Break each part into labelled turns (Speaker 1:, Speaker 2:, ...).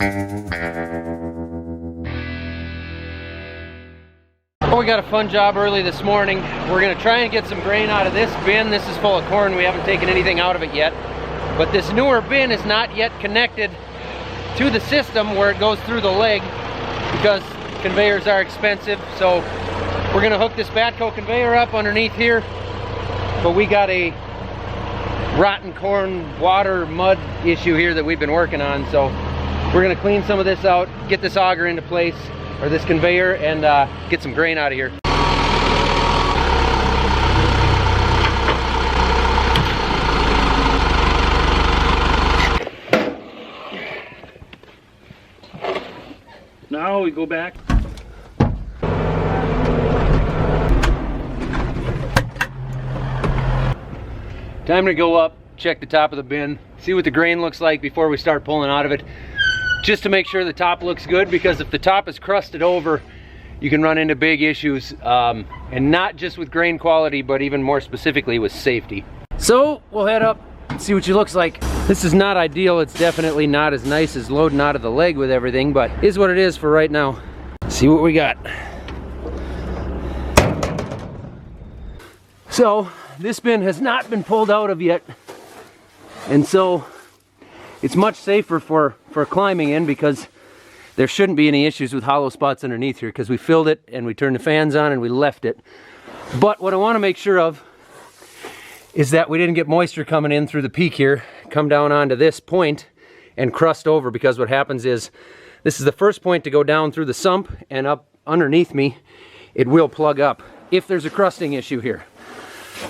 Speaker 1: Well, we got a fun job early this morning. We're gonna try and get some grain out of this bin. This is full of corn. We haven't taken anything out of it yet. But this newer bin is not yet connected to the system where it goes through the leg because conveyors are expensive. So we're gonna hook this backhoe conveyor up underneath here. But we got a rotten corn, water, mud issue here that we've been working on. So we're gonna clean some of this out, get this auger into place, or this conveyor, and get some grain out of here.
Speaker 2: Now we go back.
Speaker 1: Time to go up, check the top of the bin, see what the grain looks like before we start pulling out of it. Just to make sure the top looks good, because if the top is crusted over, you can run into big issues, and not just with grain quality, but even more specifically with safety. So we'll head up and see what she looks like. This is not ideal. It's definitely not as nice as loading out of the leg with everything, but is what it is for right now. See what we got. So this bin has not been pulled out of yet, and so it's much safer for climbing in, because there shouldn't be any issues with hollow spots underneath here, because we filled it and we turned the fans on and we left it. But what I want to make sure of is that we didn't get moisture coming in through the peak here, come down onto this point and crust over, because what happens is this is the first point to go down through the sump, and up underneath me it will plug up if there's a crusting issue here.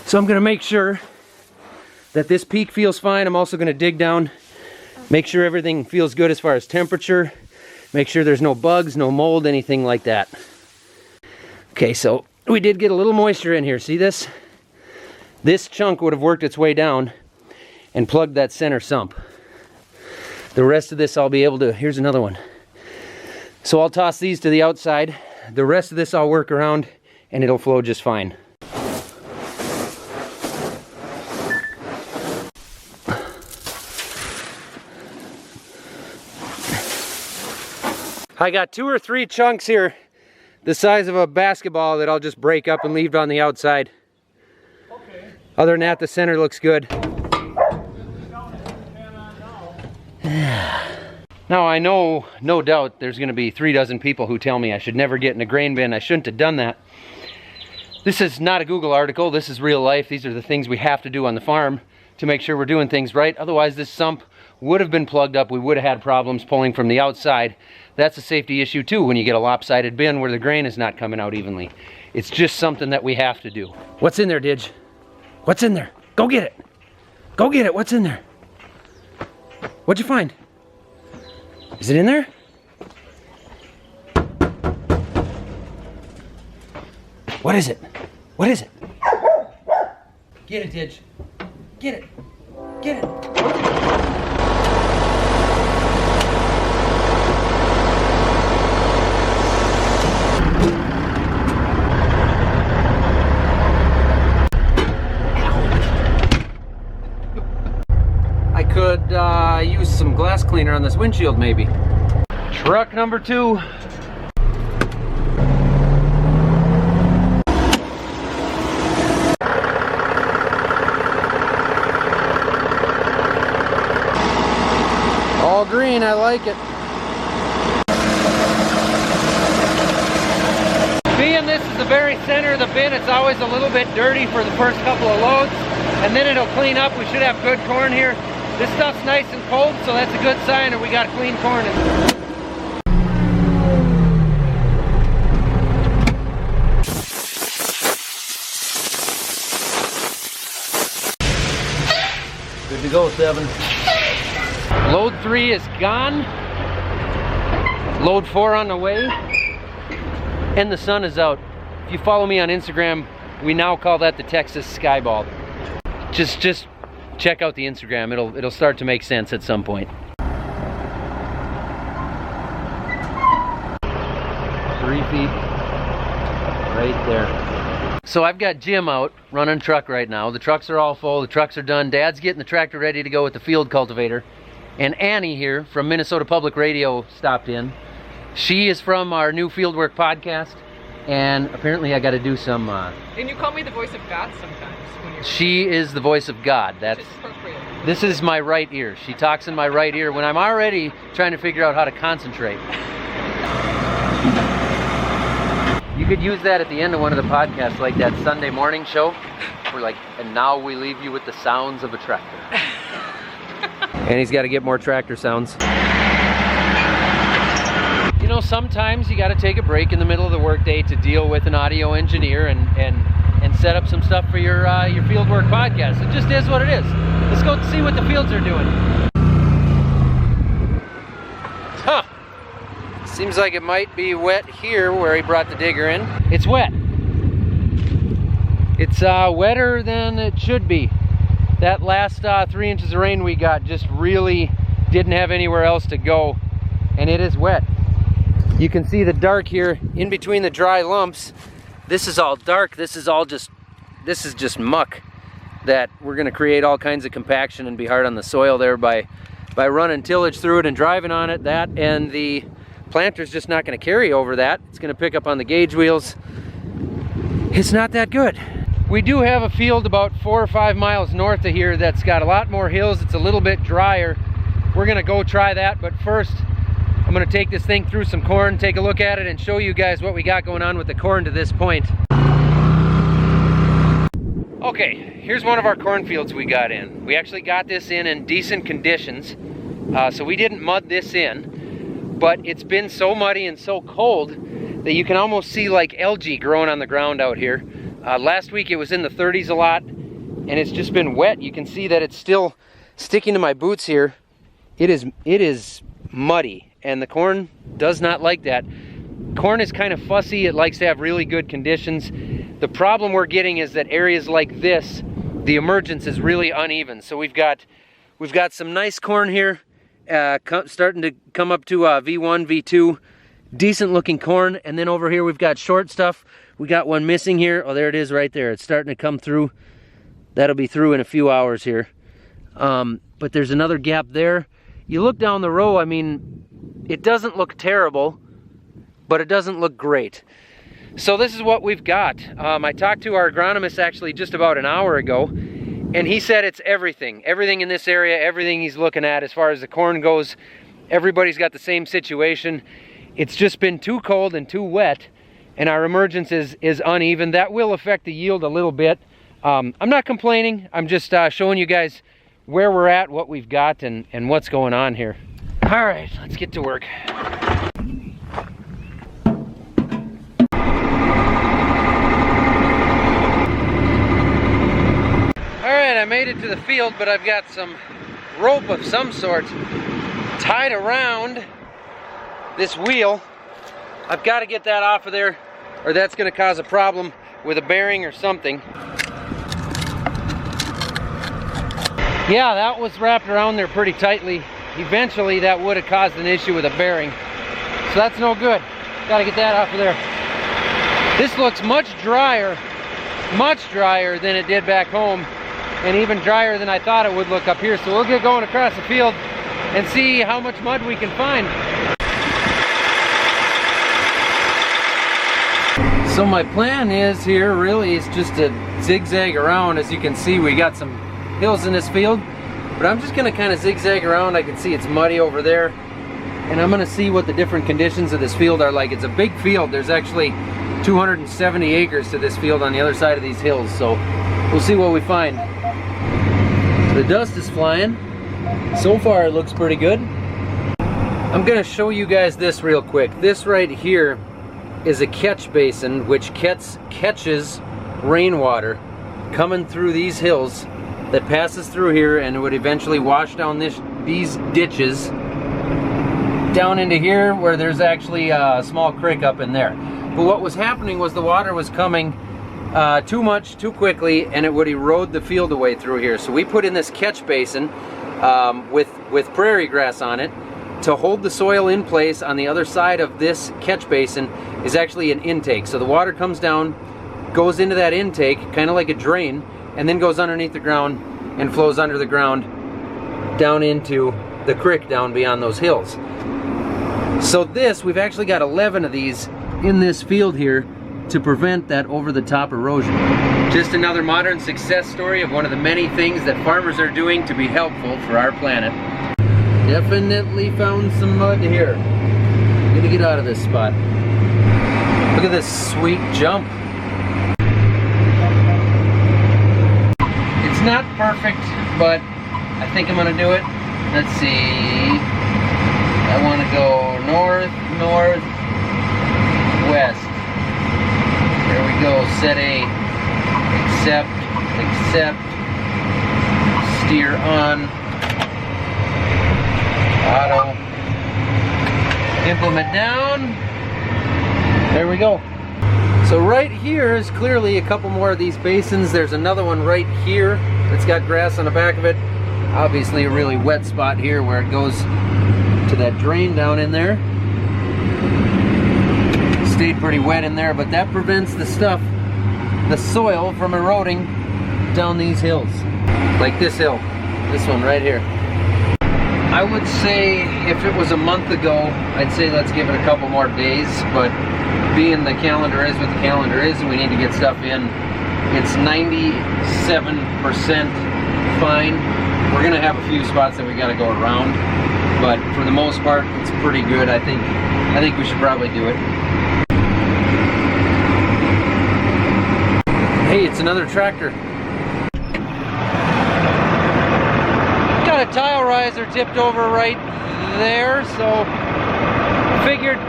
Speaker 1: So I'm going to make sure that this peak feels fine. I'm also going to dig down, make sure everything feels good as far as temperature, make sure there's no bugs, no mold, anything like that. Okay, so we did get a little moisture in here. See this? This chunk would have worked its way down and plugged that center sump. The rest of this I'll be able to, here's another one. So I'll toss these to the outside. The rest of this I'll work around and it'll flow just fine. I got 2 or 3 chunks here the size of a basketball that I'll just break up and leave on the outside. Okay. Other than that, the center looks good. Now I know, no doubt, there's going to be 3 dozen people who tell me I should never get in a grain bin. I shouldn't have done that. This is not a Google article. This is real life. These are the things we have to do on the farm to make sure we're doing things right. Otherwise, this sump would have been plugged up. We would have had problems pulling from the outside. That's a safety issue too when you get a lopsided bin where the grain is not coming out evenly. It's just something that we have to do. What's in there, Didge? What's in there? Go get it. Go get it. What's in there? What'd you find? Is it in there? What is it? What is it? Get it, Didge. Get it. Get it. Use some glass cleaner on this windshield maybe. Truck number 2. All green, I like it. Being this is the very center of the bin, it's always a little bit dirty for the first couple of loads, and then it'll clean up. We should have good corn here. This stuff's nice and cold, so that's a good sign that we got clean corn in there. Good to go, 7. Load 3 is gone. Load 4 on the way. And the sun is out. If you follow me on Instagram, we now call that the Texas Skyball. Just check out the Instagram. It'll start to make sense at some point. 3 feet right there. So I've got Jim out running truck right now. The trucks are all full. The trucks are done. Dad's getting the tractor ready to go with the field cultivator. And Annie here from Minnesota Public Radio stopped in. She is from our new Fieldwork podcast, and apparently I got to do some...
Speaker 3: And you call me the voice of God sometimes. When you're
Speaker 1: She is the voice of God. That's
Speaker 3: appropriate.
Speaker 1: This is my right ear. She talks in my right ear when I'm already trying to figure out how to concentrate. You could use that at the end of one of the podcasts, like that Sunday morning show. We're like, and now we leave you with the sounds of a tractor. And he's got to get more tractor sounds. You know, sometimes you got to take a break in the middle of the workday to deal with an audio engineer and set up some stuff for your Fieldwork podcast. It just is what it is. Let's go see what the fields are doing. Huh. Seems like it might be wet here where he brought the digger in. It's wet. It's wetter than it should be. That last 3 inches of rain we got just really didn't have anywhere else to go, and it is wet. You can see the dark here in between the dry lumps. This is all dark. This is just muck that we're going to create all kinds of compaction and be hard on the soil there by running tillage through it and driving on it. That and the planter's just not going to carry over that. It's going to pick up on the gauge wheels. It's not that good. We do have a field about 4 or 5 miles north of here that's got a lot more hills. It's a little bit drier. We're gonna go try that, but first I'm gonna take this thing through some corn, take a look at it, and show you guys what we got going on with the corn to this point. Okay, here's one of our cornfields we got in. We actually got this in decent conditions, so we didn't mud this in, but it's been so muddy and so cold that you can almost see like algae growing on the ground out here. Last week it was in the 30s a lot, and it's just been wet. You can see that it's still sticking to my boots here. It is muddy, and the corn does not like that. Corn is kind of fussy. It likes to have really good conditions. The problem we're getting is that areas like this, the emergence is really uneven. So we've got some nice corn here, starting to come up to V1, V2, decent looking corn, and then over here we've got short stuff. We got one missing here. Oh, there it is right there. It's starting to come through. That'll be through in a few hours here. But there's another gap there. You look down the row, I mean, it doesn't look terrible, but it doesn't look great. So this is what we've got. I talked to our agronomist actually just about an hour ago, and he said it's everything. Everything in this area, everything he's looking at as far as the corn goes, everybody's got the same situation. It's just been too cold and too wet, and our emergence is uneven. That will affect the yield a little bit. I'm not complaining. I'm just showing you guys where we're at, what we've got, and what's going on here. All right, let's get to work. All right, I made it to the field, but I've got some rope of some sort tied around this wheel. I've got to get that off of there, or that's going to cause a problem with a bearing or something. Yeah, that was wrapped around there pretty tightly. Eventually that would have caused an issue with a bearing, so that's no good. Got to get that off of there. This looks much drier than it did back home, and even drier than I thought it would look up here. So we'll get going across the field and see how much mud we can find. So my plan is here really is just to zigzag around. As you can see, we got some hills in this field, but I'm just gonna kind of zigzag around. I can see it's muddy over there, and I'm gonna see what the different conditions of this field are like. It's a big field. There's actually 270 acres to this field on the other side of these hills, so we'll see what we find. The dust is flying. So far it looks pretty good. I'm gonna show you guys this real quick. This right here is a catch basin which catches rainwater coming through these hills, that passes through here, and it would eventually wash down these ditches down into here where there's actually a small creek up in there. But what was happening was the water was coming too much, too quickly, and it would erode the field away through here. So we put in this catch basin with prairie grass on it to hold the soil in place. On the other side of this catch basin is actually an intake. So the water comes down, goes into that intake, kind of like a drain, and then goes underneath the ground and flows under the ground down into the creek down beyond those hills. So we've actually got 11 of these in this field here to prevent that over-the-top erosion. Just another modern success story of one of the many things that farmers are doing to be helpful for our planet. Definitely found some mud here. I'm gonna get out of this spot. Look at this sweet jump. It's not perfect, but I think I'm gonna do it. Let's see. I want to go north, north, west. There we go. Set A. Accept, accept. Steer on. Auto. Implement down. There we go. So right here is clearly a couple more of these basins. There's another one right here that's got grass on the back of it. Obviously a really wet spot here where it goes to that drain down in there. Stayed pretty wet in there, but that prevents the soil from eroding down these hills. Like this hill, this one right here. I would say if it was a month ago, I'd say let's give it a couple more days, but being the calendar is what the calendar is and we need to get stuff in, it's 97% fine. We're gonna have a few spots that we gotta go around, but for the most part, it's pretty good. I think we should probably do it. Hey, it's another tractor. Got a tile riser tipped over right there, so figured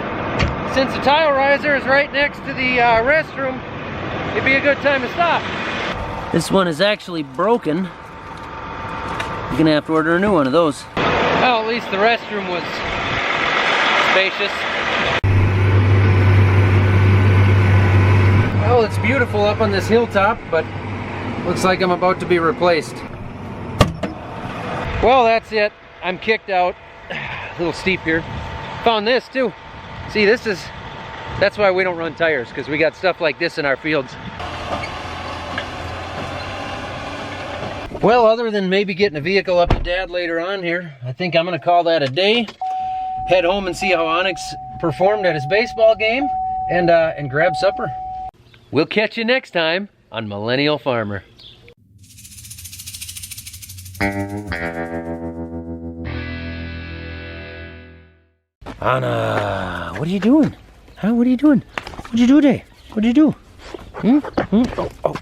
Speaker 1: since the tile riser is right next to the restroom, it'd be a good time to stop. This one is actually broken. You're gonna have to order a new one of those. Well, at least the restroom was spacious. Well, it's beautiful up on this hilltop, but looks like I'm about to be replaced. Well, that's it. I'm kicked out. A little steep here. Found this too. See, that's why we don't run tires, because we got stuff like this in our fields. Well, other than maybe getting a vehicle up to Dad later on here, I think I'm gonna call that a day. Head home and see how Onyx performed at his baseball game, and grab supper. We'll catch you next time on Millennial Farmer. Anna, what are you doing? Huh? What are you doing? What'd you do today? What'd you do? Oh.